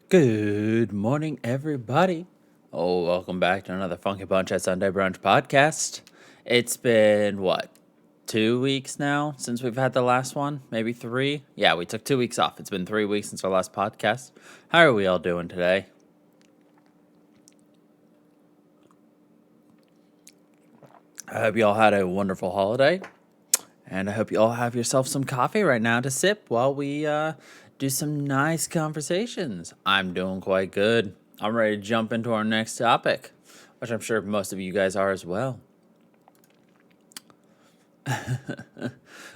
Good morning, everybody. Oh, welcome back to another Funky Bunch at Sunday Brunch Podcast. It's been, 2 weeks now since we've had the last one? Maybe 3? Yeah, we took 2 weeks off. It's been 3 weeks since our last podcast. How are we all doing today? I hope you all had a wonderful holiday. And I hope you all have yourself some coffee right now to sip while we do some nice conversations. I'm doing quite good. I'm ready to jump into our next topic, which I'm sure most of you guys are as well.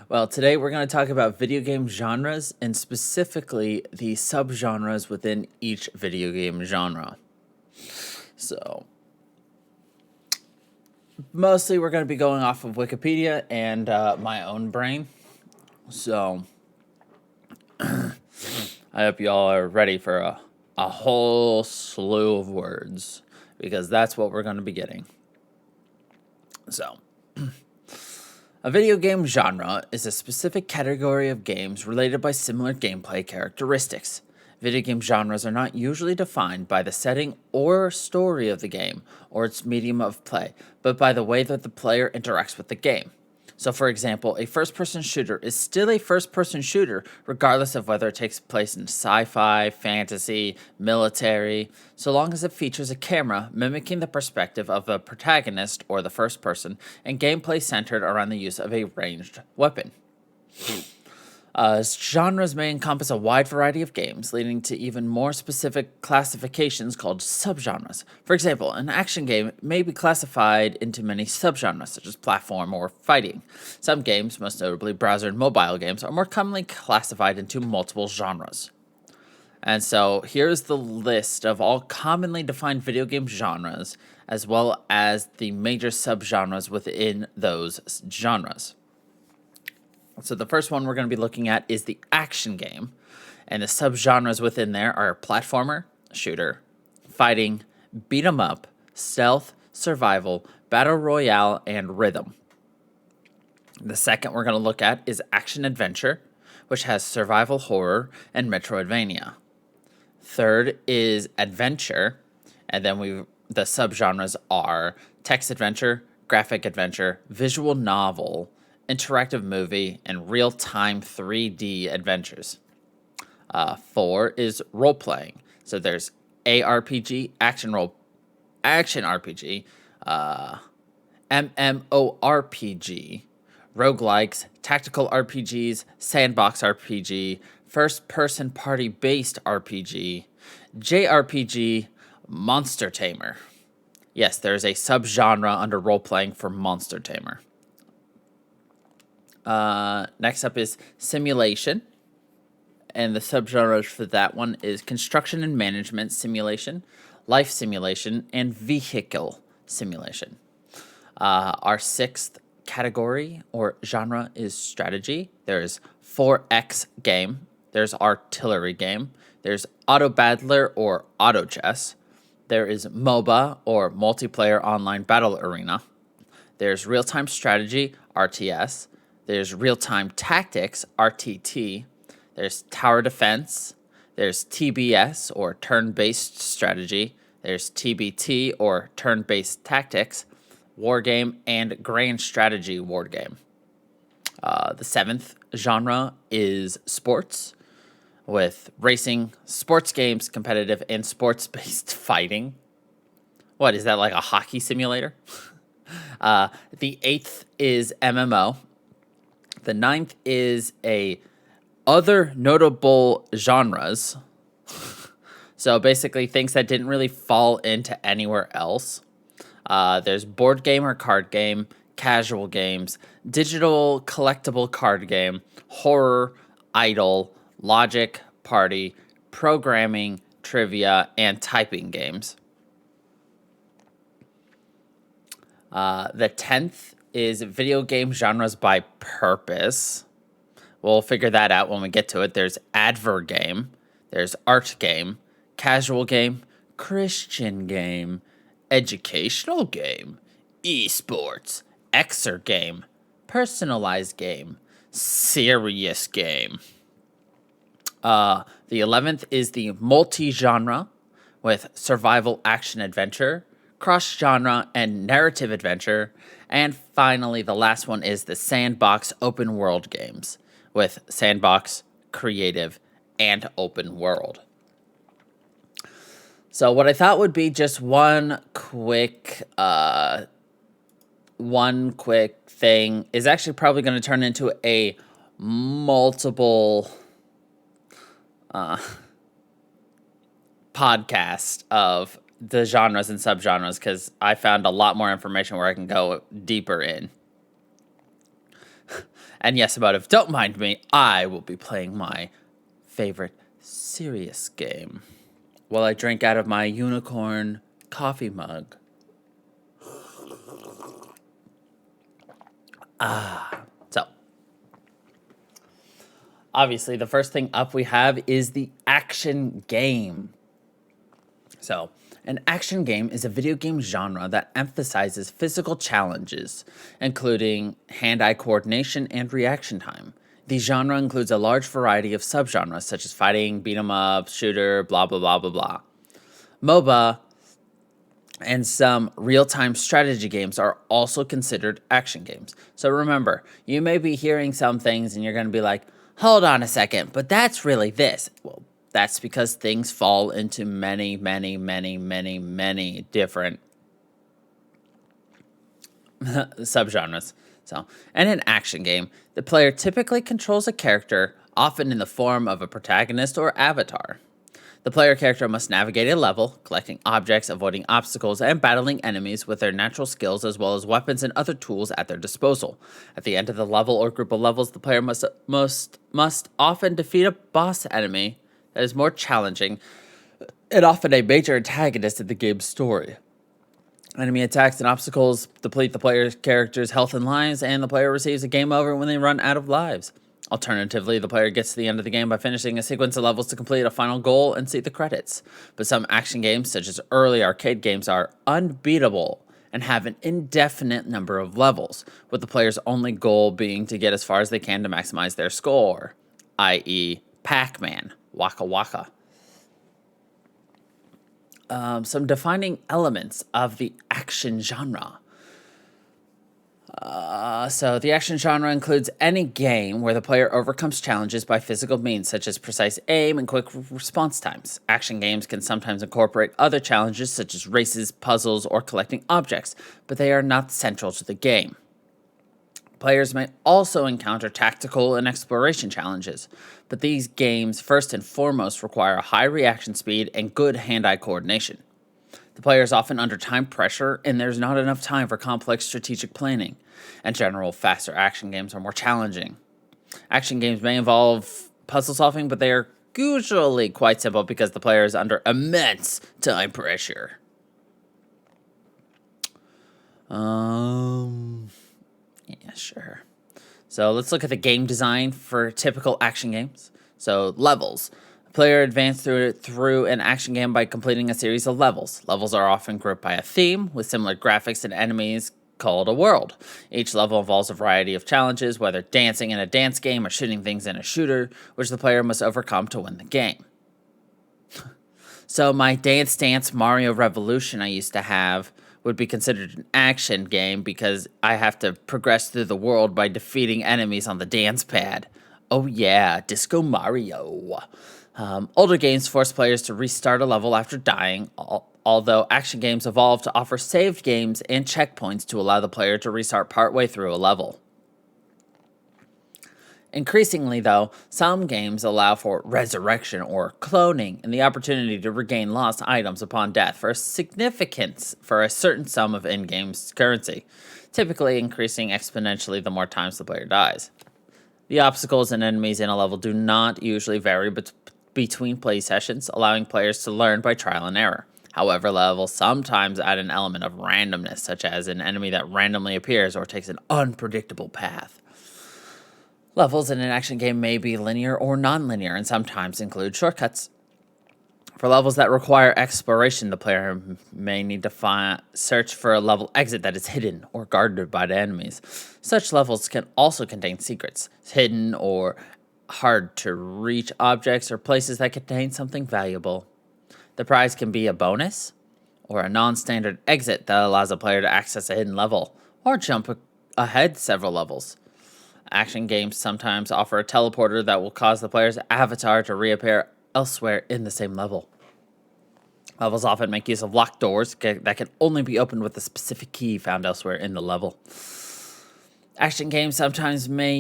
Well, today we're going to talk about video game genres and specifically the subgenres within each video game genre. So, mostly we're going to be going off of Wikipedia and my own brain. So, I hope you all are ready for a whole slew of words because that's what we're going to be getting. So, a video game genre is a specific category of games related by similar gameplay characteristics. Video game genres are not usually defined by the setting or story of the game or its medium of play, but by the way that the player interacts with the game. So, for example, a first-person shooter is still a first-person shooter regardless of whether it takes place in sci-fi, fantasy, military, so long as it features a camera mimicking the perspective of the protagonist or the first person, and gameplay centered around the use of a ranged weapon. Genres may encompass a wide variety of games, leading to even more specific classifications called subgenres. For example, an action game may be classified into many subgenres, such as platform or fighting. Some games, most notably browser and mobile games, are more commonly classified into multiple genres. And so here's the list of all commonly defined video game genres, as well as the major subgenres within those genres. So the first one we're going to be looking at is the action game, and the subgenres within there are platformer, shooter, fighting, beat 'em up, stealth, survival, battle royale, and rhythm. The second we're going to look at is action adventure, which has survival horror and Metroidvania. Third is adventure, and then the subgenres are text adventure, graphic adventure, visual novel, interactive movie, and real-time 3D adventures. 4 is role-playing. So there's ARPG, action RPG, MMORPG, roguelikes, tactical RPGs, sandbox RPG, first-person party-based RPG, JRPG, Monster Tamer. Yes, there's a subgenre under role-playing for Monster Tamer. Next up is simulation, and the subgenres for that one is construction and management simulation, life simulation, and vehicle simulation. Our sixth category or genre is strategy. There's 4X game, there's artillery game, there's auto battler or auto chess, there is MOBA or multiplayer online battle arena, there's real-time strategy, RTS, there's real-time tactics, RTT. There's tower defense. There's TBS, or turn-based strategy. There's TBT, or turn-based tactics, wargame, and grand strategy wargame. The seventh genre is sports, with racing, sports games, competitive, and sports-based fighting. What, is that like a hockey simulator? The eighth is MMO. The ninth is other notable genres. So basically things that didn't really fall into anywhere else. There's board game or card game, casual games, digital collectible card game, horror, idle, logic, party, programming, trivia, and typing games. The 10th is video game genres by purpose. We'll figure that out when we get to it. There's adver game, there's art game, casual game, Christian game, educational game, esports, exer game, personalized game, serious game. The 11th is the multi-genre with survival action adventure, cross-genre, and narrative adventure. And finally, the last one is the sandbox open world games with sandbox, creative, and open world. So what I thought would be just one quick thing is actually probably going to turn into a multiple podcast of the genres and subgenres, because I found a lot more information where I can go deeper in. And yes, don't mind me, I will be playing my favorite serious game while I drink out of my unicorn coffee mug. So, obviously, the first thing up we have is the action game. So, an action game is a video game genre that emphasizes physical challenges, including hand-eye coordination and reaction time. The genre includes a large variety of subgenres such as fighting, beat 'em up, shooter, blah blah blah blah blah. MOBA and some real-time strategy games are also considered action games. So remember, you may be hearing some things and you're going to be like, hold on a second, but that's really this. Well, that's because things fall into many, many, many, many, many different subgenres. So, in an action game, the player typically controls a character, often in the form of a protagonist or avatar. The player character must navigate a level, collecting objects, avoiding obstacles, and battling enemies with their natural skills as well as weapons and other tools at their disposal. At the end of the level or group of levels, the player must often defeat a boss enemy that is more challenging and often a major antagonist in the game's story. Enemy attacks and obstacles deplete the player's character's health and lives, and the player receives a game over when they run out of lives. Alternatively, the player gets to the end of the game by finishing a sequence of levels to complete a final goal and see the credits. But some action games, such as early arcade games, are unbeatable and have an indefinite number of levels, with the player's only goal being to get as far as they can to maximize their score, i.e. Pac-Man, Waka Waka. Some defining elements of the action genre. So the action genre includes any game where the player overcomes challenges by physical means, such as precise aim and quick response times. Action games can sometimes incorporate other challenges, such as races, puzzles, or collecting objects, but they are not central to the game. Players may also encounter tactical and exploration challenges, but these games first and foremost require a high reaction speed and good hand-eye coordination. The player is often under time pressure, and there's not enough time for complex strategic planning. In general, faster action games are more challenging. Action games may involve puzzle solving, but they are usually quite simple because the player is under immense time pressure. Yeah, sure. So let's look at the game design for typical action games. So levels. The player advances through an action game by completing a series of levels. Levels are often grouped by a theme with similar graphics and enemies called a world. Each level involves a variety of challenges, whether dancing in a dance game or shooting things in a shooter, which the player must overcome to win the game. So my Dance Mario Revolution I used to have would be considered an action game because I have to progress through the world by defeating enemies on the dance pad. Oh yeah, Disco Mario. Older games force players to restart a level after dying, although action games evolve to offer saved games and checkpoints to allow the player to restart partway through a level. Increasingly, though, some games allow for resurrection or cloning and the opportunity to regain lost items upon death for a certain sum of in-game currency, typically increasing exponentially the more times the player dies. The obstacles and enemies in a level do not usually vary between play sessions, allowing players to learn by trial and error. However, levels sometimes add an element of randomness, such as an enemy that randomly appears or takes an unpredictable path. Levels in an action game may be linear or non-linear and sometimes include shortcuts. For levels that require exploration, the player may need to search for a level exit that is hidden or guarded by the enemies. Such levels can also contain secrets, hidden or hard to reach objects or places that contain something valuable. The prize can be a bonus or a non-standard exit that allows a player to access a hidden level or jump ahead several levels. Action games sometimes offer a teleporter that will cause the player's avatar to reappear elsewhere in the same level. Levels often make use of locked doors that can only be opened with a specific key found elsewhere in the level. Action games sometimes make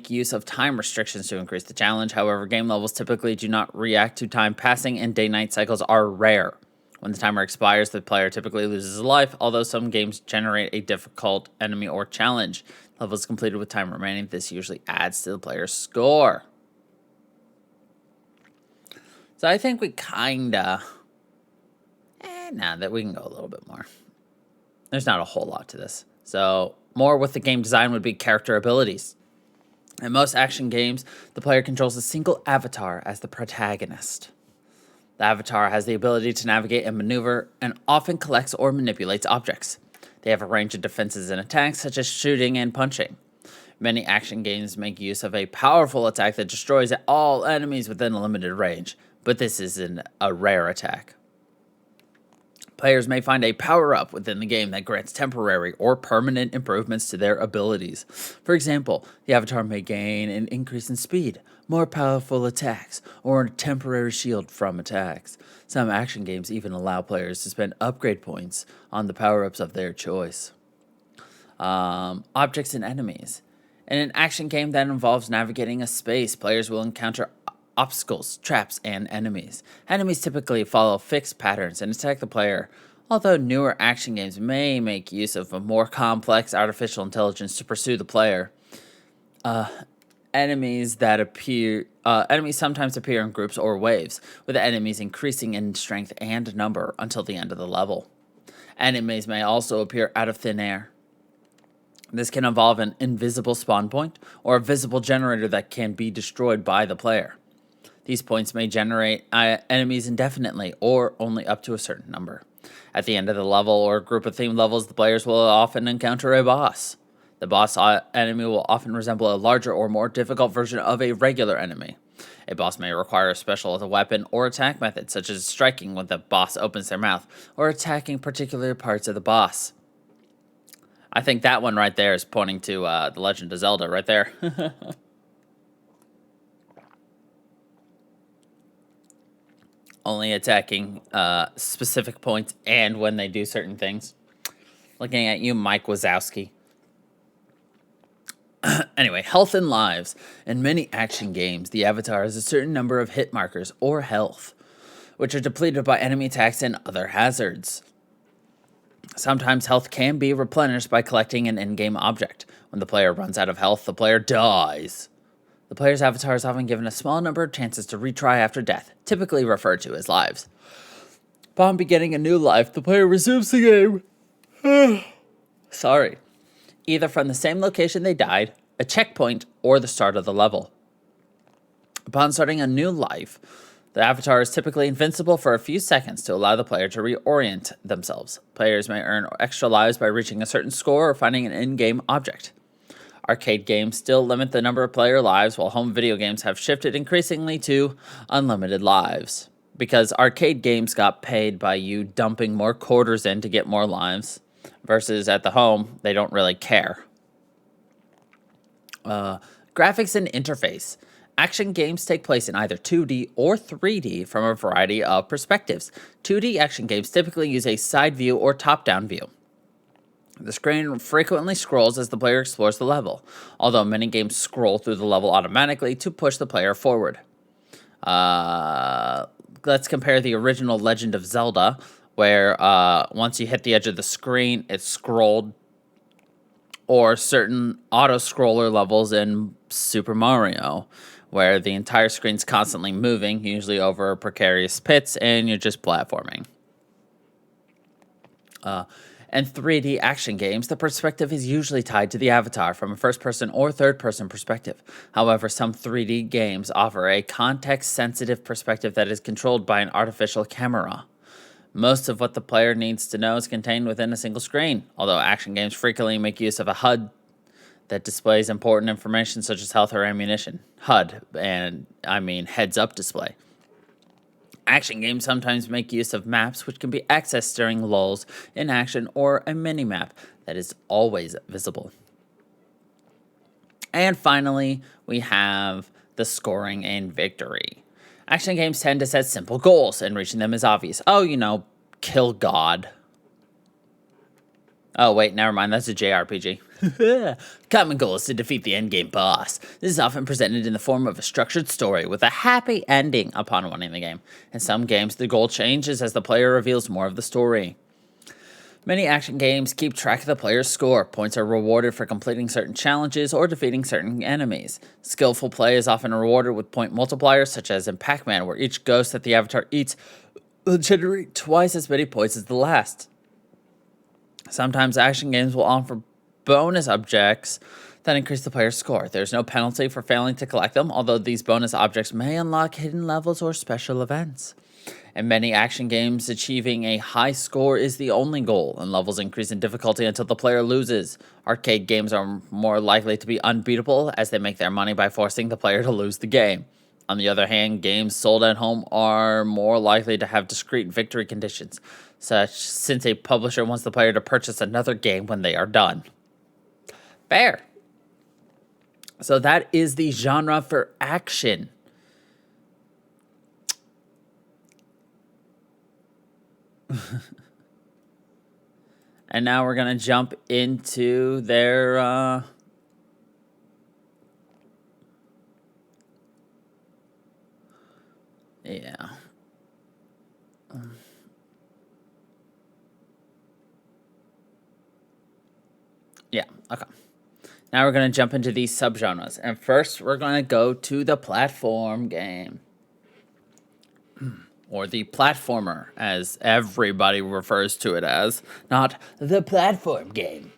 use of time restrictions to increase the challenge. However, game levels typically do not react to time passing, and day-night cycles are rare. When the timer expires, the player typically loses a life, although some games generate a difficult enemy or challenge. Levels completed with time remaining, this usually adds to the player's score. So I think we kinda... that we can go a little bit more. There's not a whole lot to this. So more with the game design would be character abilities. In most action games, the player controls a single avatar as the protagonist. The avatar has the ability to navigate and maneuver and often collects or manipulates objects. They have a range of defenses and attacks, such as shooting and punching. Many action games make use of a powerful attack that destroys all enemies within a limited range, but this isn't a rare attack. Players may find a power-up within the game that grants temporary or permanent improvements to their abilities. For example, the avatar may gain an increase in speed, more powerful attacks, or a temporary shield from attacks. Some action games even allow players to spend upgrade points on the power-ups of their choice. Objects and enemies. In an action game that involves navigating a space, players will encounter obstacles, traps, and enemies. Enemies typically follow fixed patterns and attack the player, although newer action games may make use of a more complex artificial intelligence to pursue the player. Enemies sometimes appear in groups or waves, with enemies increasing in strength and number until the end of the level. Enemies may also appear out of thin air. This can involve an invisible spawn point or a visible generator that can be destroyed by the player. These points may generate enemies indefinitely or only up to a certain number. At the end of the level or group of themed levels, the players will often encounter a boss. The boss enemy will often resemble a larger or more difficult version of a regular enemy. A boss may require a special weapon or attack method, such as striking when the boss opens their mouth, or attacking particular parts of the boss. I think that one right there is pointing to The Legend of Zelda right there. Only attacking specific points and when they do certain things. Looking at you, Mike Wazowski. Anyway, health and lives. In many action games, the avatar has a certain number of hit markers or health, which are depleted by enemy attacks and other hazards. Sometimes health can be replenished by collecting an in-game object. When the player runs out of health, the player dies. The player's avatar is often given a small number of chances to retry after death, typically referred to as lives. Upon beginning a new life, the player resumes the game. Either from the same location they died, a checkpoint, or the start of the level. Upon starting a new life, the avatar is typically invincible for a few seconds to allow the player to reorient themselves. Players may earn extra lives by reaching a certain score or finding an in-game object. Arcade games still limit the number of player lives, while home video games have shifted increasingly to unlimited lives. Because arcade games got paid by you dumping more quarters in to get more lives, versus at the home, they don't really care. Graphics and interface. Action games take place in either 2D or 3D from a variety of perspectives. 2D action games typically use a side view or top-down view. The screen frequently scrolls as the player explores the level, although many games scroll through the level automatically to push the player forward. Let's compare the original Legend of Zelda, where once you hit the edge of the screen, it scrolled, or certain auto-scroller levels in Super Mario, where the entire screen's constantly moving, usually over precarious pits, and you're just platforming. In 3D action games, the perspective is usually tied to the avatar from a first-person or third-person perspective. However, some 3D games offer a context-sensitive perspective that is controlled by an artificial camera. Most of what the player needs to know is contained within a single screen, although action games frequently make use of a HUD that displays important information such as health or ammunition, HUD, and I mean heads-up display. Action games sometimes make use of maps which can be accessed during lulls in action or a mini-map that is always visible. And finally, we have the scoring and victory. Action games tend to set simple goals, and reaching them is obvious. Oh, kill God. Oh, wait, never mind. That's a JRPG. Common goal is to defeat the endgame boss. This is often presented in the form of a structured story with a happy ending upon winning the game. In some games, the goal changes as the player reveals more of the story. Many action games keep track of the player's score. Points are rewarded for completing certain challenges or defeating certain enemies. Skillful play is often rewarded with point multipliers, such as in Pac-Man, where each ghost that the avatar eats will generate twice as many points as the last. Sometimes action games will offer bonus objects that increase the player's score. There's no penalty for failing to collect them, although these bonus objects may unlock hidden levels or special events. In many action games, achieving a high score is the only goal, and levels increase in difficulty until the player loses. Arcade games are more likely to be unbeatable, as they make their money by forcing the player to lose the game. On the other hand, games sold at home are more likely to have discrete victory conditions, since a publisher wants the player to purchase another game when they are done. Fair. So that is the genre for action. And now we're going to jump into their okay. Now we're going to jump into these subgenres. And first, we're going to go to the platform game. Or the platformer, as everybody refers to it as, not the platform game.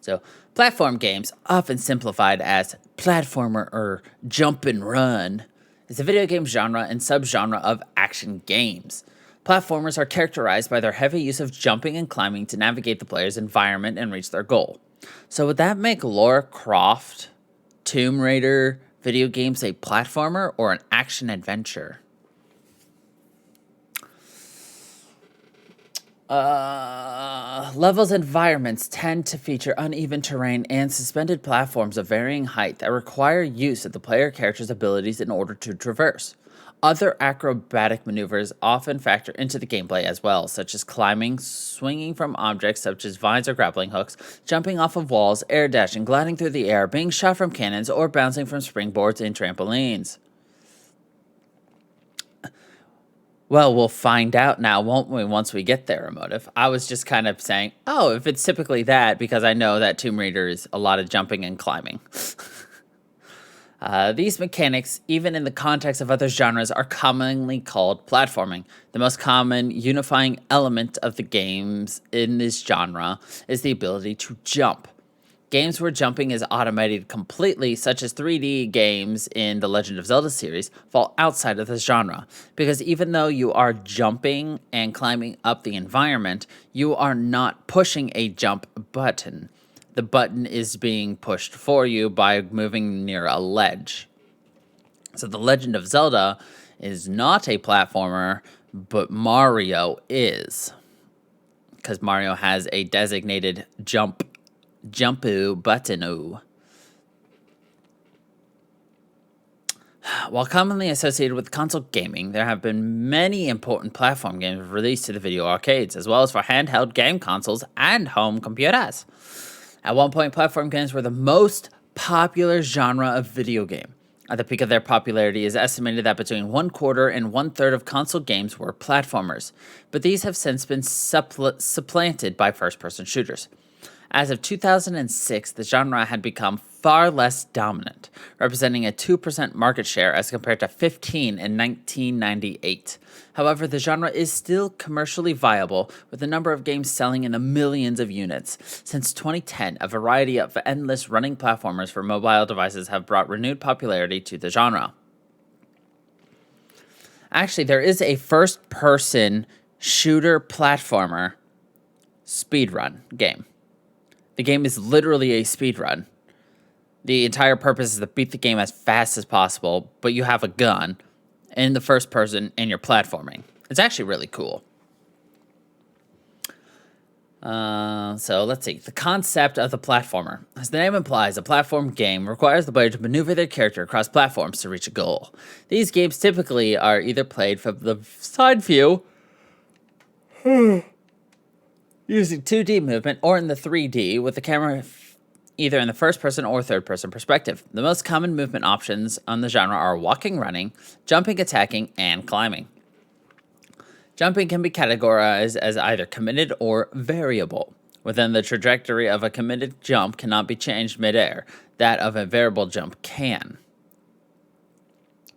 So, platform games, often simplified as platformer or jump and run, is a video game genre and subgenre of action games. Platformers are characterized by their heavy use of jumping and climbing to navigate the player's environment and reach their goal. So would that make Lara Croft, Tomb Raider video games a platformer or an action adventure? Levels environments tend to feature uneven terrain and suspended platforms of varying height that require use of the player character's abilities in order to traverse. Other acrobatic maneuvers often factor into the gameplay as well, such as climbing, swinging from objects such as vines or grappling hooks, jumping off of walls, air dashing, gliding through the air, being shot from cannons, or bouncing from springboards and trampolines. Well, we'll find out now, won't we, once we get there, Emotive? I was just kind of saying, if it's typically that, because I know that Tomb Raider is a lot of jumping and climbing. These mechanics, even in the context of other genres, are commonly called platforming. The most common unifying element of the games in this genre is the ability to jump. Games where jumping is automated completely, such as 3D games in the Legend of Zelda series, fall outside of this genre, because even though you are jumping and climbing up the environment, you are not pushing a jump button. The button is being pushed for you by moving near a ledge. So The Legend of Zelda is not a platformer, but Mario is, because Mario has a designated jump button. While commonly associated with console gaming, there have been many important platform games released to the video arcades, as well as for handheld game consoles and home computers. At one point, platform games were the most popular genre of video game. At the peak of their popularity, it is estimated that between 1/4 and 1/3 of console games were platformers, but these have since been supplanted by first-person shooters. As of 2006, the genre had become far less dominant, representing a 2% market share as compared to 15% in 1998. However, the genre is still commercially viable, with the number of games selling in the millions of units. Since 2010, a variety of endless running platformers for mobile devices have brought renewed popularity to the genre. Actually, there is a first-person shooter platformer speedrun game. The game is literally a speedrun. The entire purpose is to beat the game as fast as possible, but you have a gun in the first person and you're platforming. It's actually really cool. So let's see. The concept of the platformer. As the name implies, a platform game requires the player to maneuver their character across platforms to reach a goal. These games typically are either played from the side view using 2D movement or in the 3D with the camera either in the first person or third person perspective. The most common movement options on the genre are walking, running, jumping, attacking, and climbing. Jumping can be categorized as either committed or variable. Within the trajectory of a committed jump cannot be changed midair. That of a variable jump can.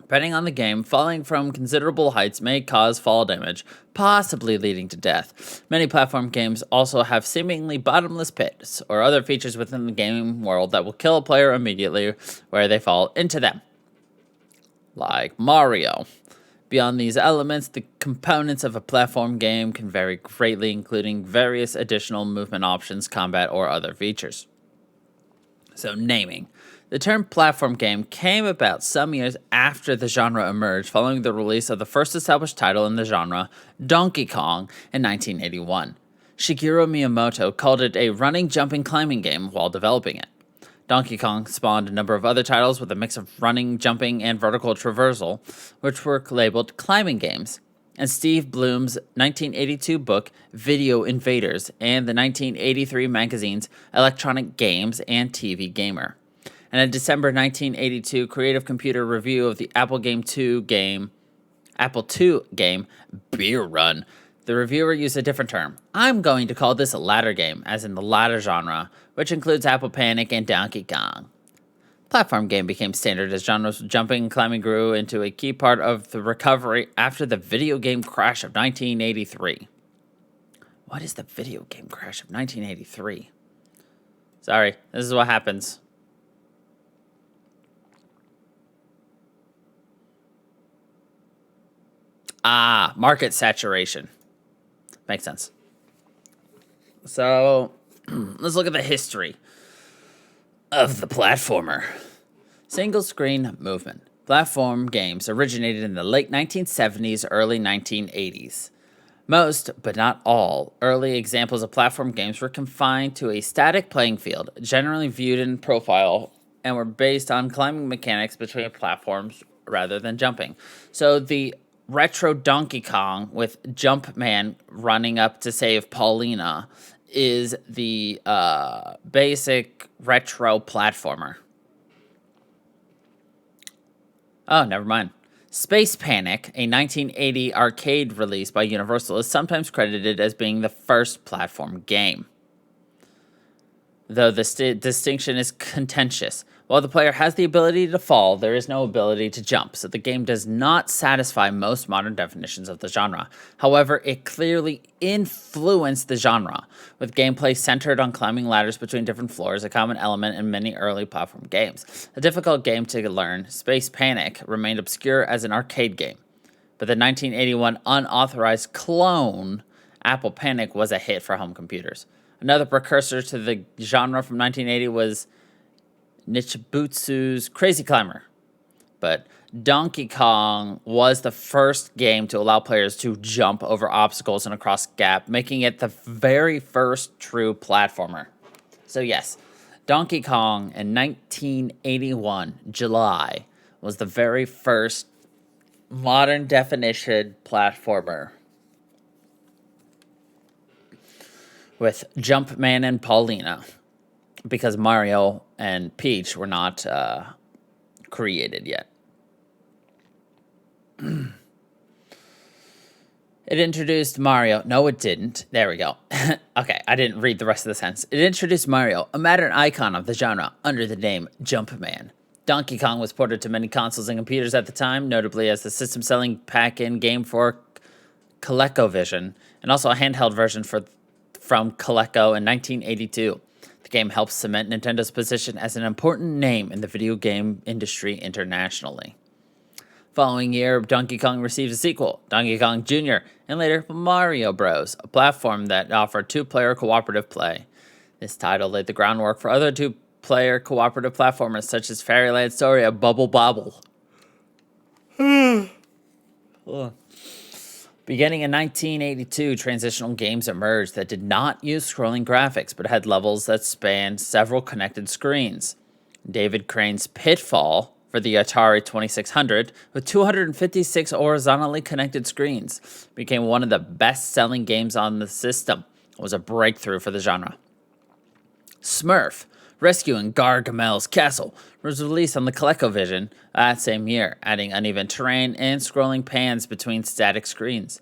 Depending on the game, falling from considerable heights may cause fall damage, possibly leading to death. Many platform games also have seemingly bottomless pits or other features within the game world that will kill a player immediately where they fall into them. Like Mario. Beyond these elements, the components of a platform game can vary greatly, including various additional movement options, combat, or other features. So, naming. The term platform game came about some years after the genre emerged, following the release of the first established title in the genre, Donkey Kong, in 1981. Shigeru Miyamoto called it a running, jumping, climbing game while developing it. Donkey Kong spawned a number of other titles with a mix of running, jumping, and vertical traversal, which were labeled climbing games. And Steve Bloom's 1982 book, Video Invaders, and the 1983 magazines, Electronic Games and TV Gamer. And a December 1982 Creative Computer review of the Apple II game, Beer Run. The reviewer used a different term. I'm going to call this a ladder game, as in the ladder genre, which includes Apple Panic and Donkey Kong. Platform game became standard as genres jumping and climbing grew into a key part of the recovery after the video game crash of 1983. What is the video game crash of 1983? Sorry, this is what happens. Market saturation. Makes sense. So, let's look at the history of the platformer. Single screen movement. Platform games originated in the late 1970s, early 1980s. Most, but not all, early examples of platform games were confined to a static playing field, generally viewed in profile, and were based on climbing mechanics between platforms rather than jumping. So the retro Donkey Kong with Jumpman running up to save Paulina is the basic retro platformer. Oh, never mind. Space Panic, a 1980 arcade release by Universal, is sometimes credited as being the first platform game. Though the distinction is contentious. While the player has the ability to fall, there is no ability to jump, so the game does not satisfy most modern definitions of the genre. However, it clearly influenced the genre, with gameplay centered on climbing ladders between different floors, a common element in many early platform games. A difficult game to learn, Space Panic remained obscure as an arcade game, but the 1981 unauthorized clone, Apple Panic, was a hit for home computers. Another precursor to the genre from 1980 was Nichibutsu's Crazy Climber. But Donkey Kong was the first game to allow players to jump over obstacles and across gaps, making it the very first true platformer. So yes, Donkey Kong in 1981, July, was the very first modern definition platformer. With Jumpman and Paulina, because Mario and Peach were not created yet. It introduced Mario. No, it didn't. There we go. Okay, I didn't read the rest of the sentence. It introduced Mario, a modern icon of the genre, under the name Jumpman. Donkey Kong was ported to many consoles and computers at the time, notably as the system-selling pack-in game for ColecoVision, and also a handheld version from Coleco in 1982. The game helps cement Nintendo's position as an important name in the video game industry internationally. Following year, Donkey Kong received a sequel, Donkey Kong Jr., and later Mario Bros., a platform that offered two-player cooperative play. This title laid the groundwork for other two multiplayer cooperative platformers such as Fairyland Story and Bubble Bobble. Beginning in 1982, transitional games emerged that did not use scrolling graphics, but had levels that spanned several connected screens. David Crane's Pitfall for the Atari 2600, with 256 horizontally connected screens, became one of the best-selling games on the system. It was a breakthrough for the genre. Smurf, Rescuing Gargamel's Castle, was released on the ColecoVision that same year, adding uneven terrain and scrolling pans between static screens.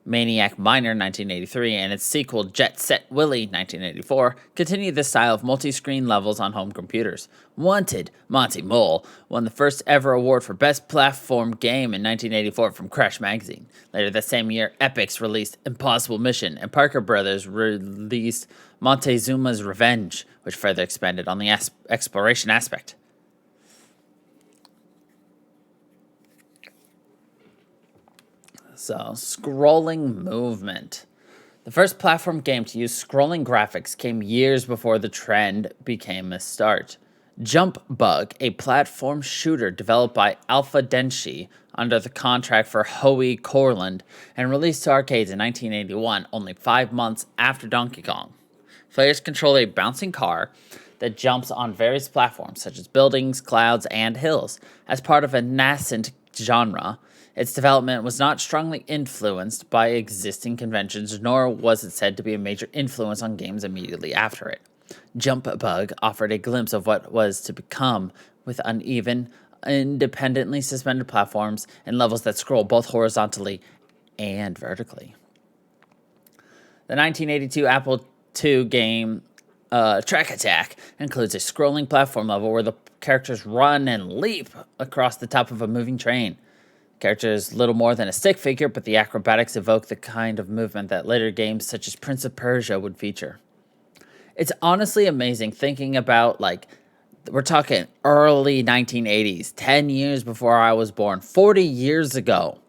Maniac Miner 1983 and its sequel Jet Set Willy 1984 continued this style of multi-screen levels on home computers. Wanted, Monty Mole won the first ever award for Best Platform Game in 1984 from Crash Magazine. Later that same year, Epix released Impossible Mission and Parker Brothers released Montezuma's Revenge, which further expanded on the exploration aspect. So, scrolling movement. The first platform game to use scrolling graphics came years before the trend became a start. Jump Bug, a platform shooter developed by Alpha Denshi under the contract for Hoey Corland and released to arcades in 1981, only 5 months after Donkey Kong. Players control a bouncing car that jumps on various platforms, such as buildings, clouds, and hills. As part of a nascent genre, its development was not strongly influenced by existing conventions, nor was it said to be a major influence on games immediately after it. Jump Bug offered a glimpse of what was to become, with uneven, independently suspended platforms and levels that scroll both horizontally and vertically. The 1982 Apple II game Track Attack includes a scrolling platform level where the characters run and leap across the top of a moving train. The character is little more than a stick figure, but the acrobatics evoke the kind of movement that later games such as Prince of Persia would feature. It's honestly amazing thinking about, we're talking early 1980s, 10 years before I was born, 40 years ago.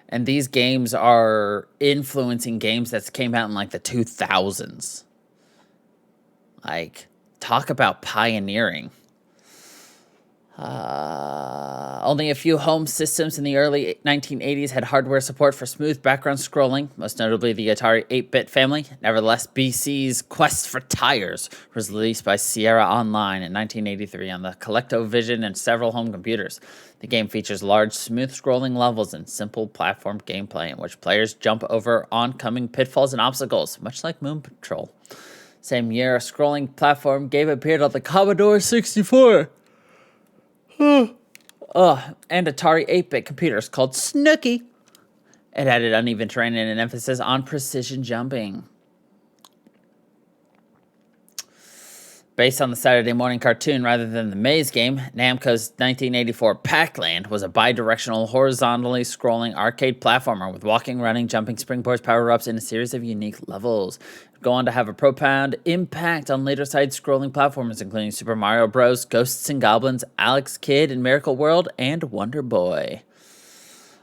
And these games are influencing games that came out in the 2000s. Talk about pioneering. Only a few home systems in the early 1980s had hardware support for smooth background scrolling, most notably the Atari 8-bit family. Nevertheless, BC's Quest for Tires was released by Sierra Online in 1983 on the ColecoVision and several home computers. The game features large, smooth scrolling levels and simple platform gameplay in which players jump over oncoming pitfalls and obstacles, much like Moon Patrol. Same year, a scrolling platform game appeared on the Commodore 64. And Atari 8-bit computers called Snooky. It added uneven terrain and an emphasis on precision jumping. Based on the Saturday morning cartoon rather than the Maze game, Namco's 1984 Pac-Land was a bi-directional, horizontally scrolling arcade platformer with walking, running, jumping, springboards, power-ups, and a series of unique levels. It would go on to have a profound impact on later side-scrolling platformers, including Super Mario Bros., Ghosts and Goblins, Alex Kidd in Miracle World, and Wonder Boy.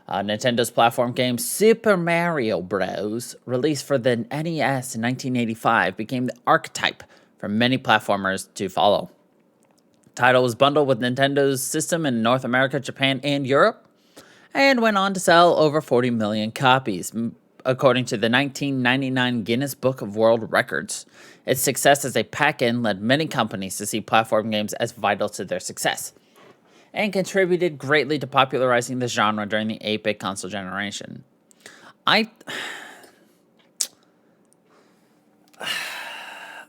Nintendo's platform game Super Mario Bros., released for the NES in 1985, became the archetype for many platformers to follow. The title was bundled with Nintendo's system in North America, Japan, and Europe, and went on to sell over 40 million copies, according to the 1999 Guinness Book of World Records. Its success as a pack-in led many companies to see platform games as vital to their success, and contributed greatly to popularizing the genre during the 8-bit console generation.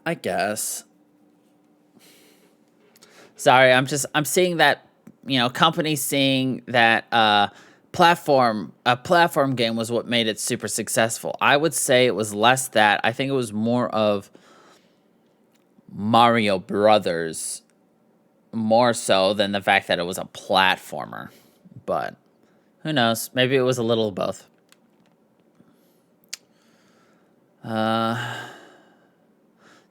I guess. Sorry, I'm seeing that, companies seeing that a platform game was what made it super successful. I would say it was less that. I think it was more of Mario Brothers, more so than the fact that it was a platformer. But who knows? Maybe it was a little of both.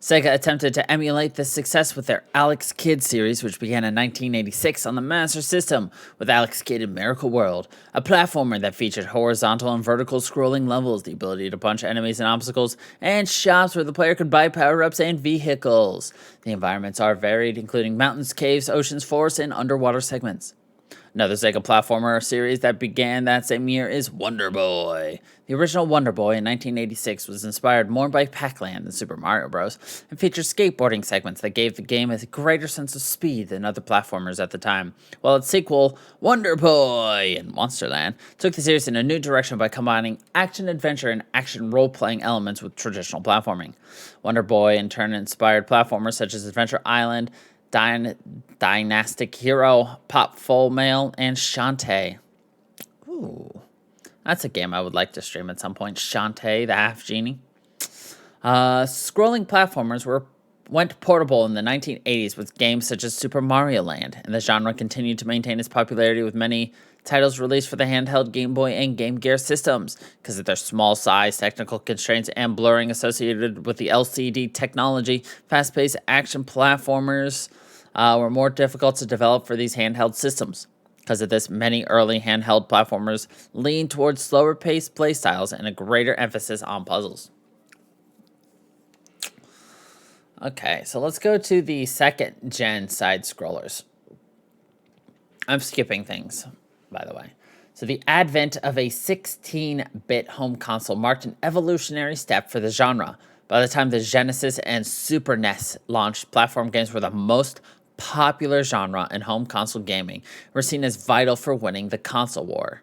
Sega attempted to emulate this success with their Alex Kidd series, which began in 1986 on the Master System with Alex Kidd in Miracle World, a platformer that featured horizontal and vertical scrolling levels, the ability to punch enemies and obstacles, and shops where the player could buy power-ups and vehicles. The environments are varied, including mountains, caves, oceans, forests, and underwater segments. Another Sega platformer series that began that same year is Wonder Boy. The original Wonder Boy in 1986 was inspired more by Pac-Land than Super Mario Bros. And featured skateboarding segments that gave the game a greater sense of speed than other platformers at the time, while its sequel, Wonder Boy in Monsterland, took the series in a new direction by combining action-adventure and action role-playing elements with traditional platforming. Wonder Boy in turn inspired platformers such as Adventure Island, Dynastic Hero, Pop Full Mail, and Shantae. Ooh, that's a game I would like to stream at some point. Shantae, the Half Genie. Scrolling platformers went portable in the 1980s with games such as Super Mario Land, and the genre continued to maintain its popularity with many titles released for the handheld Game Boy and Game Gear systems because of their small size, technical constraints, and blurring associated with the LCD technology. Fast-paced action platformers were more difficult to develop for these handheld systems. Because of this, many early handheld platformers leaned towards slower-paced playstyles and a greater emphasis on puzzles. Okay, so let's go to the second-gen side-scrollers. I'm skipping things, by the way. So the advent of a 16-bit home console marked an evolutionary step for the genre. By the time the Genesis and Super NES launched, platform games were the most popular genre in home console gaming, were seen as vital for winning the console war.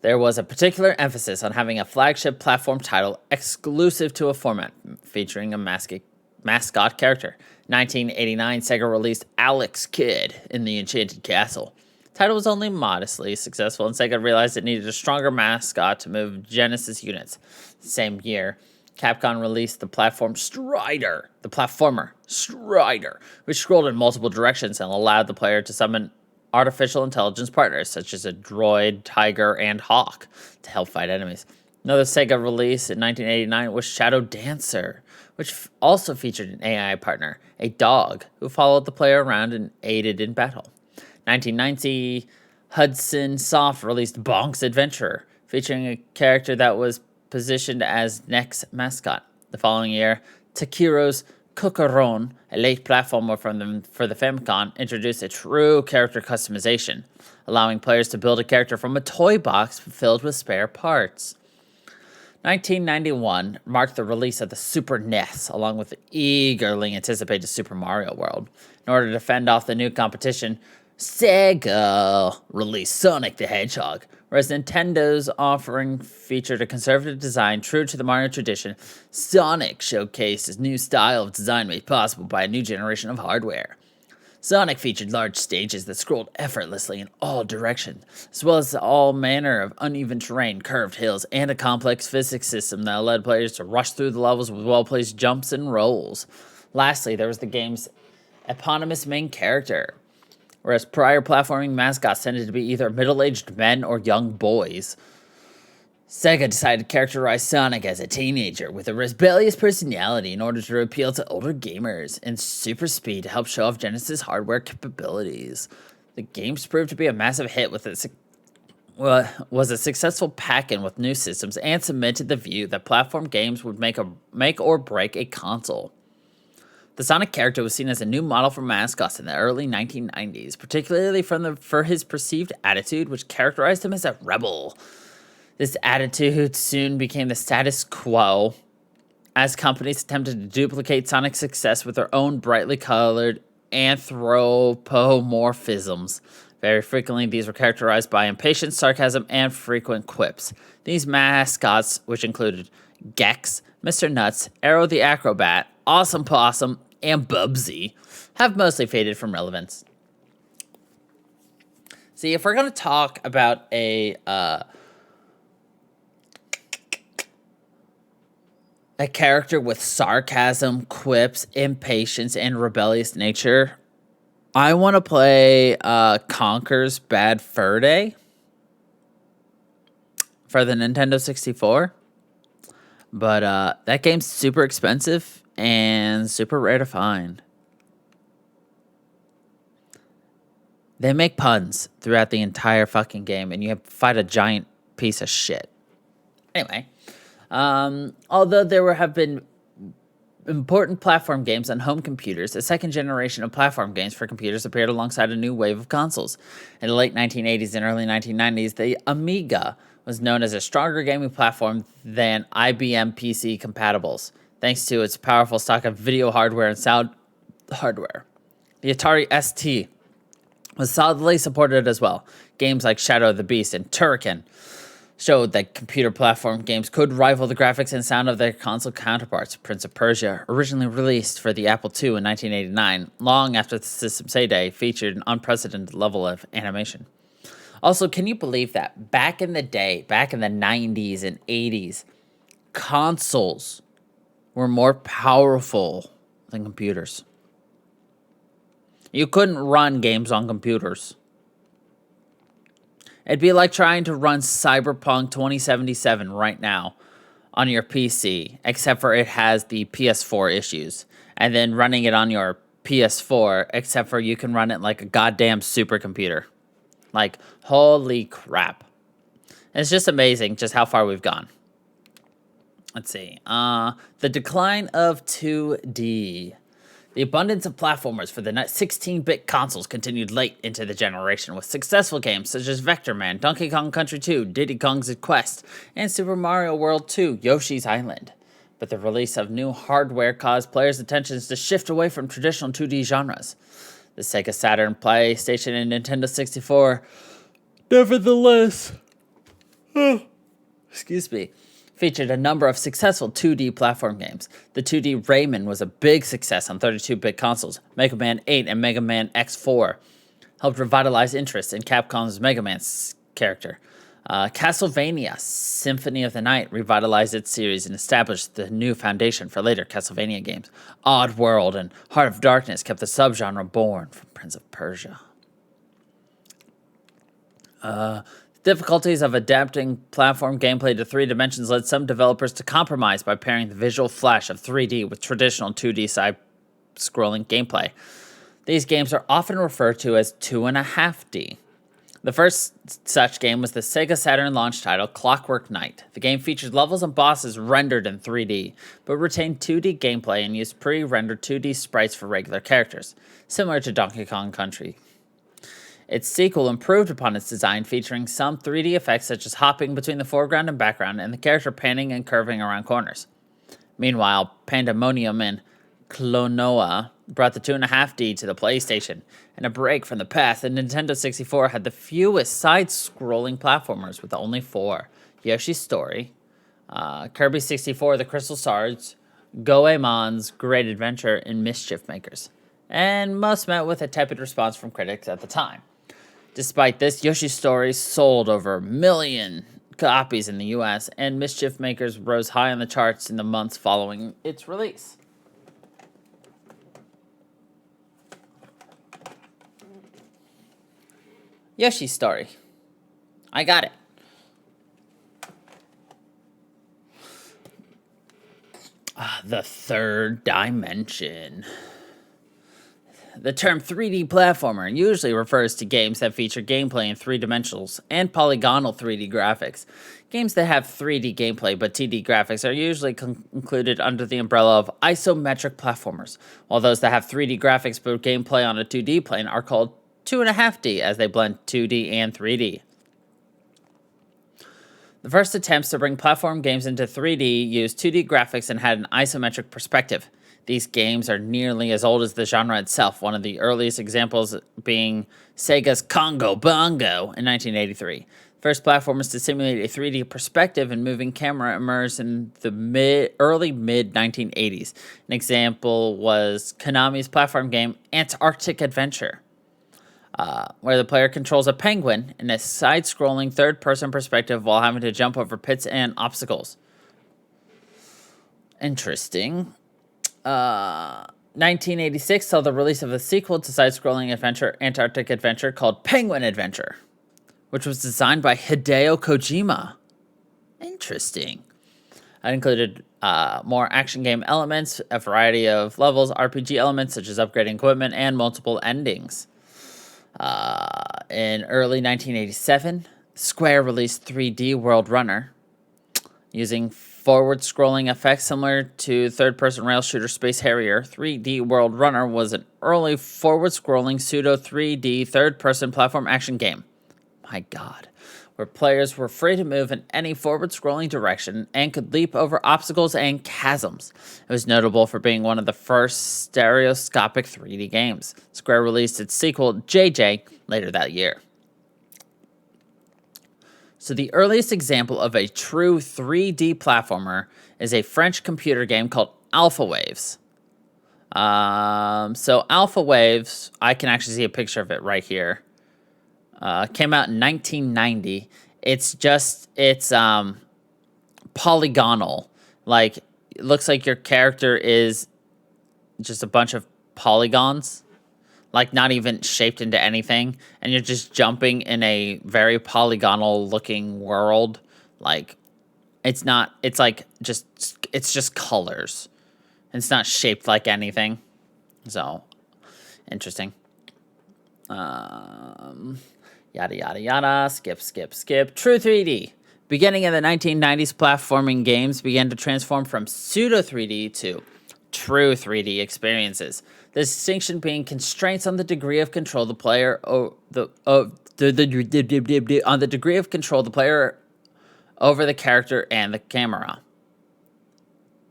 There was a particular emphasis on having a flagship platform title exclusive to a format, featuring a mascot character. 1989, Sega released Alex Kidd in the Enchanted Castle. The title was only modestly successful, and Sega realized it needed a stronger mascot to move Genesis units. Same year, Capcom released the platformer Strider, which scrolled in multiple directions and allowed the player to summon artificial intelligence partners, such as a droid, tiger, and hawk, to help fight enemies. Another Sega release in 1989 was Shadow Dancer, which also featured an AI partner, a dog, who followed the player around and aided in battle. 1990, Hudson Soft released Bonk's Adventure, featuring a character that was positioned as Neck's mascot. The following year, Takero's Kokoron, a late platformer for the Famicom, introduced a true character customization, allowing players to build a character from a toy box filled with spare parts. 1991 marked the release of the Super NES, along with the eagerly anticipated Super Mario World. In order to fend off the new competition, Sega released Sonic the Hedgehog, whereas Nintendo's offering featured a conservative design true to the Mario tradition. Sonic showcased his new style of design made possible by a new generation of hardware. Sonic featured large stages that scrolled effortlessly in all directions, as well as all manner of uneven terrain, curved hills, and a complex physics system that allowed players to rush through the levels with well-placed jumps and rolls. Lastly, there was the game's eponymous main character. Whereas prior platforming mascots tended to be either middle-aged men or young boys, Sega decided to characterize Sonic as a teenager with a rebellious personality in order to appeal to older gamers, and super speed to help show off Genesis hardware capabilities. The games proved to be a massive hit with was a successful pack-in with new systems and cemented the view that platform games would make or break a console. The Sonic character was seen as a new model for mascots in the early 1990s, particularly for his perceived attitude, which characterized him as a rebel. This attitude soon became the status quo as companies attempted to duplicate Sonic's success with their own brightly colored anthropomorphisms. Very frequently, these were characterized by impatient sarcasm and frequent quips. These mascots, which included Gex, Mr. Nuts, Arrow the Acrobat, Awesome Possum, and Bubsy, have mostly faded from relevance. See, if we're going to talk about a character with sarcasm, quips, impatience, and rebellious nature, I want to play Conker's Bad Fur Day for the Nintendo 64. But that game's super expensive and super rare to find. They make puns throughout the entire fucking game, and you have to fight a giant piece of shit. Anyway, although have been important platform games on home computers, a second generation of platform games for computers appeared alongside a new wave of consoles. In the late 1980s and early 1990s, the Amiga was known as a stronger gaming platform than IBM PC compatibles, thanks to its powerful stock of video hardware and sound hardware. The Atari ST was solidly supported as well. Games like Shadow of the Beast and Turrican showed that computer platform games could rival the graphics and sound of their console counterparts. Prince of Persia, originally released for the Apple II in 1989, long after the system's heyday, featured an unprecedented level of animation. Also, can you believe that back in the day, back in the 90s and 80s, consoles were more powerful than computers? You couldn't run games on computers. It'd be like trying to run Cyberpunk 2077 right now on your PC, except for it has the PS4 issues. And then running it on your PS4, except for you can run it like a goddamn supercomputer. Like, holy crap. It's just amazing just how far we've gone. Let's see. The decline of 2D. The abundance of platformers for the 16-bit consoles continued late into the generation, with successful games such as Vector Man, Donkey Kong Country 2, Diddy Kong's Quest, and Super Mario World 2, Yoshi's Island. But the release of new hardware caused players' attentions to shift away from traditional 2D genres. The Sega Saturn, PlayStation, and Nintendo 64, nevertheless, featured a number of successful 2D platform games. The 2D Rayman was a big success on 32-bit consoles. Mega Man 8 and Mega Man X4 helped revitalize interest in Capcom's Mega Man character. Castlevania Symphony of the Night revitalized its series and established the new foundation for later Castlevania games. Oddworld and Heart of Darkness kept the subgenre born from Prince of Persia. Difficulties of adapting platform gameplay to 3 dimensions led some developers to compromise by pairing the visual flash of 3D with traditional 2D side-scrolling gameplay. These games are often referred to as 2.5D. The first such game was the Sega Saturn launch title, Clockwork Knight. The game featured levels and bosses rendered in 3D, but retained 2D gameplay and used pre-rendered 2D sprites for regular characters, similar to Donkey Kong Country. Its sequel improved upon its design, featuring some 3D effects such as hopping between the foreground and background and the character panning and curving around corners. Meanwhile, Pandemonium and Klonoa brought the 2.5D to the PlayStation, and a break from the past, the Nintendo 64 had the fewest side-scrolling platformers with only 4. Yoshi's Story, Kirby 64, The Crystal Shards, Goemon's Great Adventure, and Mischief Makers, and most met with a tepid response from critics at the time. Despite this, Yoshi's Story sold over 1 million copies in the US, and Mischief Makers rose high on the charts in the months following its release. Yoshi's Story. I got it. The third dimension. The term 3D platformer usually refers to games that feature gameplay in 3 dimensionals and polygonal 3D graphics. Games that have 3D gameplay but 2D graphics are usually included under the umbrella of isometric platformers, while those that have 3D graphics but gameplay on a 2D plane are called 2.5D, as they blend 2D and 3D. The first attempts to bring platform games into 3D used 2D graphics and had an isometric perspective. These games are nearly as old as the genre itself, one of the earliest examples being Sega's Congo Bongo in 1983. First platformers to simulate a 3D perspective and moving camera emerged in the early mid-1980s. An example was Konami's platform game Antarctic Adventure, where the player controls a penguin in a side-scrolling third-person perspective while having to jump over pits and obstacles. Interesting. 1986 saw the release of a sequel to side-scrolling adventure, Antarctic Adventure, called Penguin Adventure, which was designed by Hideo Kojima. Interesting. It included more action game elements, a variety of levels, RPG elements such as upgrading equipment, and multiple endings. In early 1987, Square released 3D World Runner using forward-scrolling effects similar to third-person rail shooter Space Harrier. 3D World Runner was an early forward-scrolling pseudo 3D third-person platform action game. My God. Where players were free to move in any forward-scrolling direction and could leap over obstacles and chasms. It was notable for being one of the first stereoscopic 3D games. Square released its sequel, JJ, later that year. So the earliest example of a true 3D platformer is a French computer game called Alpha Waves. So Alpha Waves, I can actually see a picture of it right here. Came out in 1990. It's polygonal. Like, it looks like your character is just a bunch of polygons, like not even shaped into anything, and you're just jumping in a very polygonal looking world. Like, it's just colors. It's not shaped like anything. So, interesting. Yada, yada, yada. Skip. True 3D. Beginning in the 1990s, platforming games began to transform from pseudo 3D to true 3D experiences. The distinction being constraints on the degree of control the player over the character and the camera.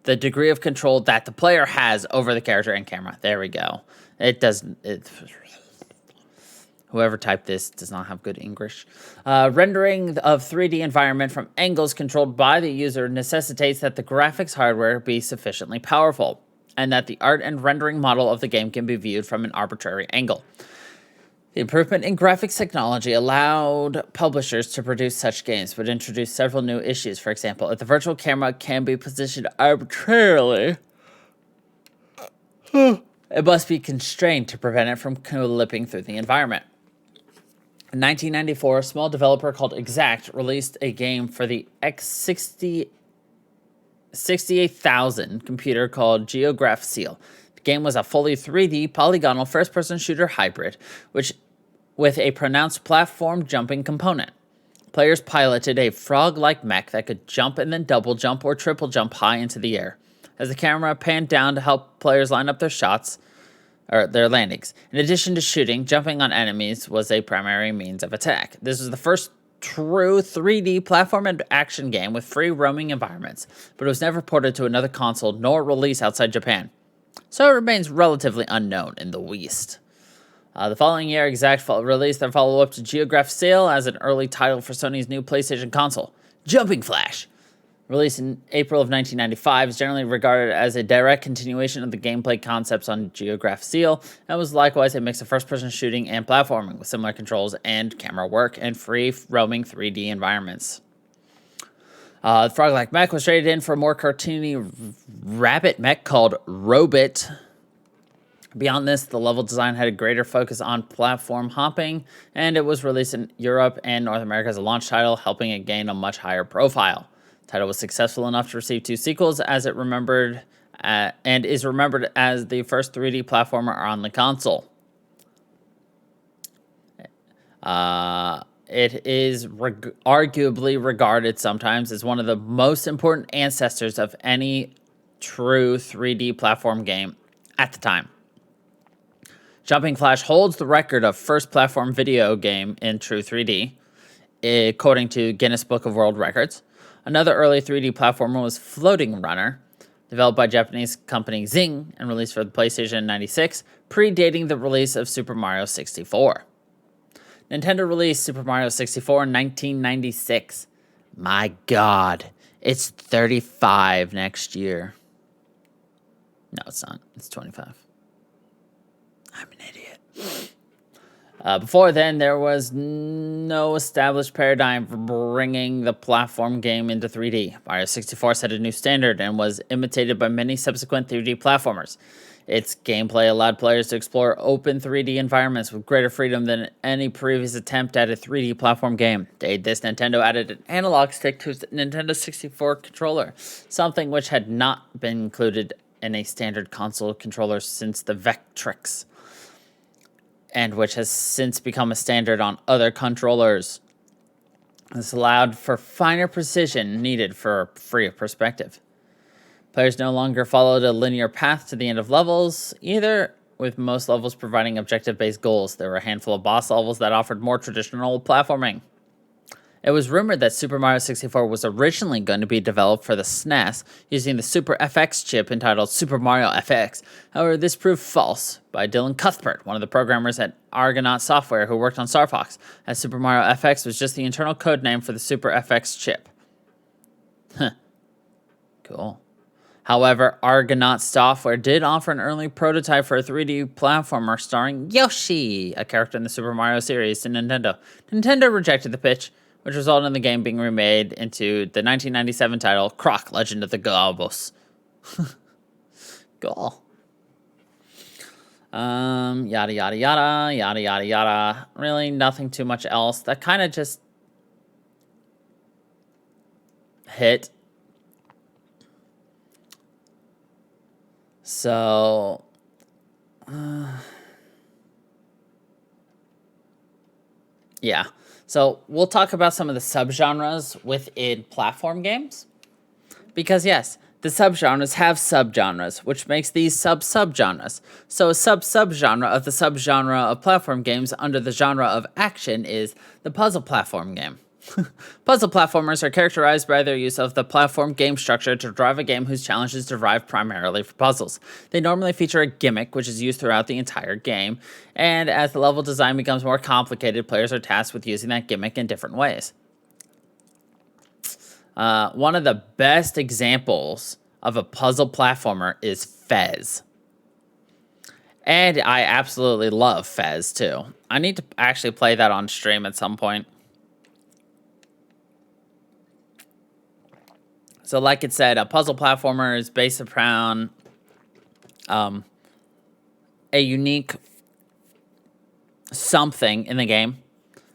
The degree of control that the player has over the character and camera. There we go. Whoever typed this does not have good English. Rendering of 3D environment from angles controlled by the user necessitates that the graphics hardware be sufficiently powerful, and that the art and rendering model of the game can be viewed from an arbitrary angle. The improvement in graphics technology allowed publishers to produce such games, but introduced several new issues. For example, if the virtual camera can be positioned arbitrarily, it must be constrained to prevent it from clipping through the environment. In 1994, a small developer called Exact released a game for the X68000 computer called Geograph Seal. The game was a fully 3D polygonal first-person shooter hybrid, with a pronounced platform jumping component. Players piloted a frog-like mech that could jump and then double jump or triple jump high into the air. As the camera panned down to help players line up their shots, or their landings. In addition to shooting, jumping on enemies was a primary means of attack. This was the first true 3D platform and action game with free roaming environments, but it was never ported to another console nor released outside Japan. So it remains relatively unknown in the West. The following year, Exact released their follow-up to Geograph Sail as an early title for Sony's new PlayStation console, Jumping Flash. Released in April of 1995, is generally regarded as a direct continuation of the gameplay concepts on Geograph Seal, and was likewise a mix of first-person shooting and platforming, with similar controls and camera work and free-roaming 3D environments. The frog-like mech was traded in for a more cartoony rabbit mech called Robit. Beyond this, the level design had a greater focus on platform hopping, and it was released in Europe and North America as a launch title, helping it gain a much higher profile. The title was successful enough to receive 2 sequels, and is remembered as the first 3D platformer on the console. It is arguably regarded sometimes as one of the most important ancestors of any true 3D platform game at the time. Jumping Flash holds the record of first platform video game in true 3D, according to Guinness Book of World Records. Another early 3D platformer was Floating Runner, developed by Japanese company Zing and released for the PlayStation in 96, predating the release of Super Mario 64. Nintendo released Super Mario 64 in 1996. My God, it's 35 next year. No, it's not. It's 25. I'm an idiot. Before then, there was no established paradigm for bringing the platform game into 3D. Mario 64 set a new standard and was imitated by many subsequent 3D platformers. Its gameplay allowed players to explore open 3D environments with greater freedom than any previous attempt at a 3D platform game. To aid this, Nintendo added an analog stick to its Nintendo 64 controller, something which had not been included in a standard console controller since the Vectrex, and which has since become a standard on other controllers. This allowed for finer precision needed for a freer perspective. Players no longer followed a linear path to the end of levels, either, with most levels providing objective-based goals. There were a handful of boss levels that offered more traditional platforming. It was rumored that Super Mario 64 was originally going to be developed for the SNES using the Super FX chip entitled Super Mario FX. However, this proved false by Dylan Cuthbert, one of the programmers at Argonaut Software who worked on Star Fox, as Super Mario FX was just the internal code name for the Super FX chip. Cool. However, Argonaut Software did offer an early prototype for a 3D platformer starring Yoshi, a character in the Super Mario series, to Nintendo. Nintendo rejected the pitch, which resulted in the game being remade into the 1997 title Croc, Legend of the Globus. Cool. Yada, yada, yada, yada, yada, yada. Really nothing too much else. That kind of just hit. So, yeah. So we'll talk about some of the subgenres within platform games. Because yes, the subgenres have subgenres, which makes these sub-subgenres. So a sub-subgenre of the subgenre of platform games under the genre of action is the puzzle platform game. Puzzle platformers are characterized by their use of the platform game structure to drive a game whose challenges derive primarily from puzzles. They normally feature a gimmick, which is used throughout the entire game, and as the level design becomes more complicated, players are tasked with using that gimmick in different ways. One of the best examples of a puzzle platformer is Fez. And I absolutely love Fez, too. I need to actually play that on stream at some point. So like it said, a puzzle platformer is based around a unique something in the game,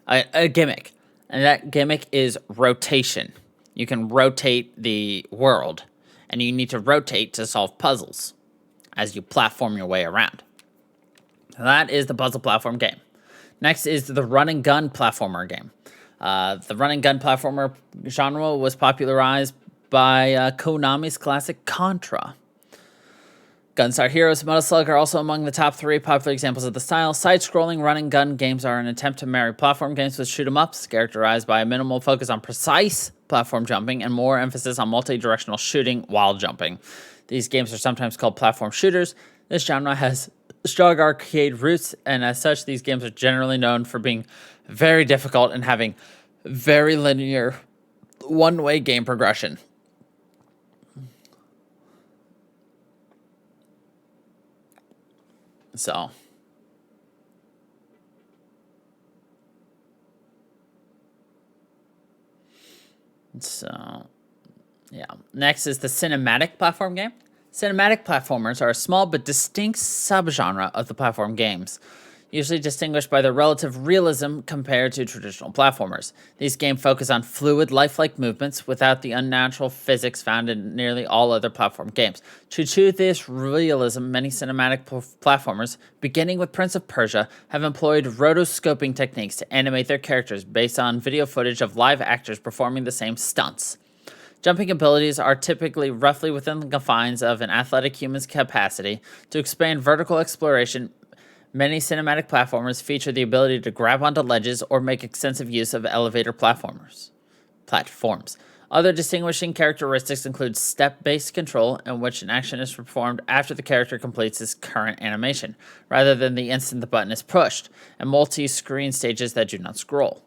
a gimmick. And that gimmick is rotation. You can rotate the world, and you need to rotate to solve puzzles as you platform your way around. So that is the puzzle platform game. Next is the run and gun platformer game. The run and gun platformer genre was popularized by Konami's classic Contra. Gunstar Heroes and Metal Slug are also among the top 3 popular examples of the style. Side-scrolling run-and-gun games are an attempt to marry platform games with shoot-'em-ups, characterized by a minimal focus on precise platform jumping and more emphasis on multi-directional shooting while jumping. These games are sometimes called platform shooters. This genre has strong arcade roots, and as such, these games are generally known for being very difficult and having very linear one-way game progression. So, yeah. Next is the cinematic platform game. Cinematic platformers are a small but distinct subgenre of the platform games, usually distinguished by their relative realism compared to traditional platformers. These games focus on fluid, lifelike movements without the unnatural physics found in nearly all other platform games. To achieve this realism, many cinematic platformers, beginning with Prince of Persia, have employed rotoscoping techniques to animate their characters based on video footage of live actors performing the same stunts. Jumping abilities are typically roughly within the confines of an athletic human's capacity. To expand vertical exploration, many cinematic platformers feature the ability to grab onto ledges or make extensive use of elevator platforms. Other distinguishing characteristics include step-based control, in which an action is performed after the character completes his current animation, rather than the instant the button is pushed, and multi-screen stages that do not scroll.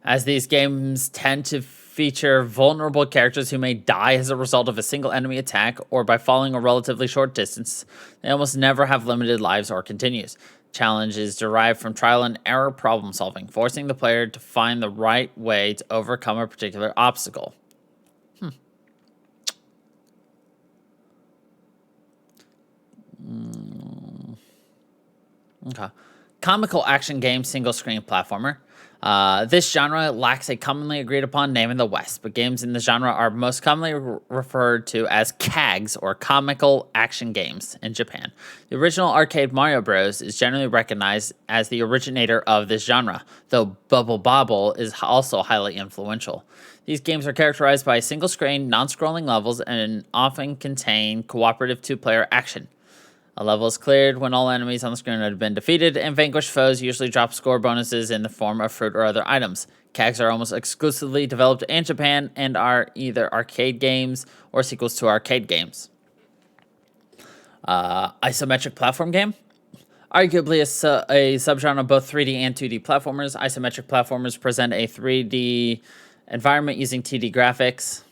As these games tend to feature vulnerable characters who may die as a result of a single enemy attack or by falling a relatively short distance, they almost never have limited lives or continues. Challenges derived from trial and error problem solving, forcing the player to find the right way to overcome a particular obstacle. Okay. Comical action game single screen platformer. This genre lacks a commonly agreed upon name in the West, but games in the genre are most commonly referred to as CAGs, or comical action games, in Japan. The original arcade Mario Bros. Is generally recognized as the originator of this genre, though Bubble Bobble is also highly influential. These games are characterized by single screen, non scrolling levels and often contain cooperative two player action. A level is cleared when all enemies on the screen have been defeated, and vanquished foes usually drop score bonuses in the form of fruit or other items. CAGs are almost exclusively developed in Japan and are either arcade games or sequels to arcade games. Isometric platform game. Arguably a subgenre of both 3D and 2D platformers, isometric platformers present a 3D environment using 2D graphics.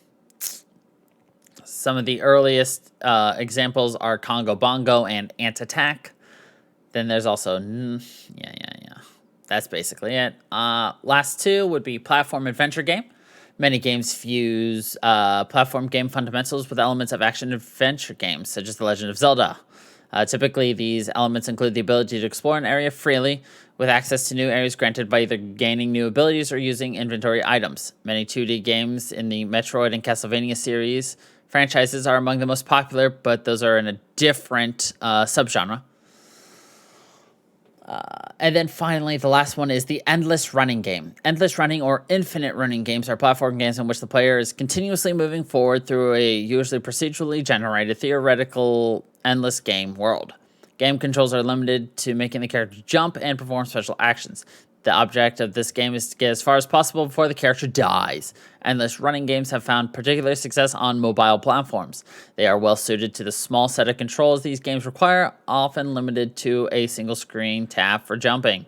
Some of the earliest examples are Congo Bongo and Ant Attack. Then there's also, that's basically it. Last two would be platform adventure game. Many games fuse platform game fundamentals with elements of action adventure games, such as The Legend of Zelda. Typically, these elements include the ability to explore an area freely, with access to new areas granted by either gaining new abilities or using inventory items. Many 2D games in the Metroid and Castlevania series franchises are among the most popular, but those are in a different subgenre. And then finally, the last one is the endless running game. Endless running or infinite running games are platform games in which the player is continuously moving forward through a usually procedurally generated, theoretical, endless game world. Game controls are limited to making the character jump and perform special actions. The object of this game is to get as far as possible before the character dies. Endless running games have found particular success on mobile platforms. They are well suited to the small set of controls these games require, often limited to a single screen tap for jumping.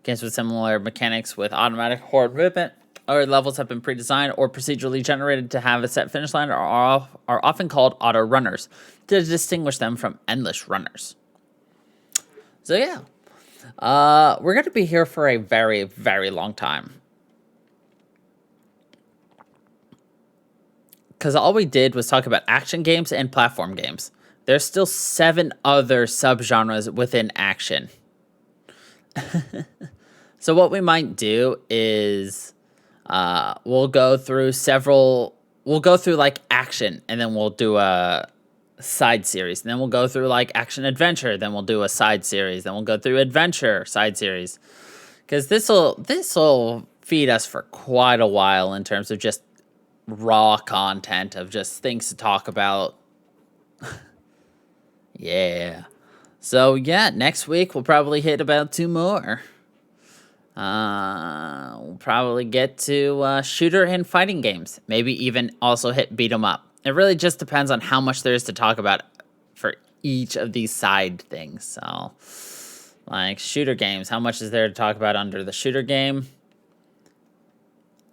Games with similar mechanics with automatic forward movement or levels have been pre-designed or procedurally generated to have a set finish line are often called auto runners to distinguish them from endless runners. So yeah. We're going to be here for a very, very long time. Because all we did was talk about action games and platform games. There's still 7 other subgenres within action. So what we might do is we'll go through like action, and then we'll do a side series, and then we'll go through like action adventure, then we'll do a side series, then we'll go through adventure side series, because this'll feed us for quite a while in terms of just raw content of just things to talk about. Yeah. So yeah, next week we'll probably hit about 2 more. We'll probably get to shooter and fighting games, maybe even also hit beat 'em up. It really just depends on how much there is to talk about for each of these side things. So, like shooter games, how much is there to talk about under the shooter game?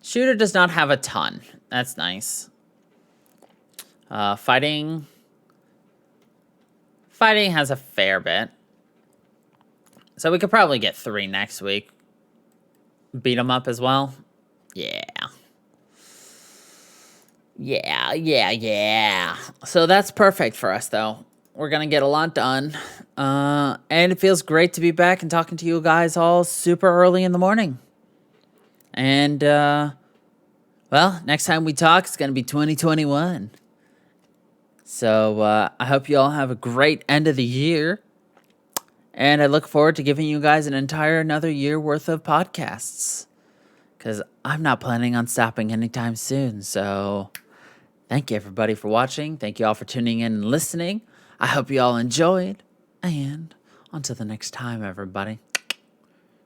Shooter does not have a ton. That's nice. Fighting has a fair bit. So we could probably get 3 next week. Beat 'em up as well. Yeah. Yeah. So that's perfect for us, though. We're going to get a lot done. And it feels great to be back and talking to you guys all super early in the morning. And, well, next time we talk, it's going to be 2021. So I hope you all have a great end of the year. And I look forward to giving you guys another year worth of podcasts. Because I'm not planning on stopping anytime soon. So thank you, everybody, for watching. Thank you all for tuning in and listening. I hope you all enjoyed. And until the next time, everybody,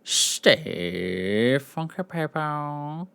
stay funky, people.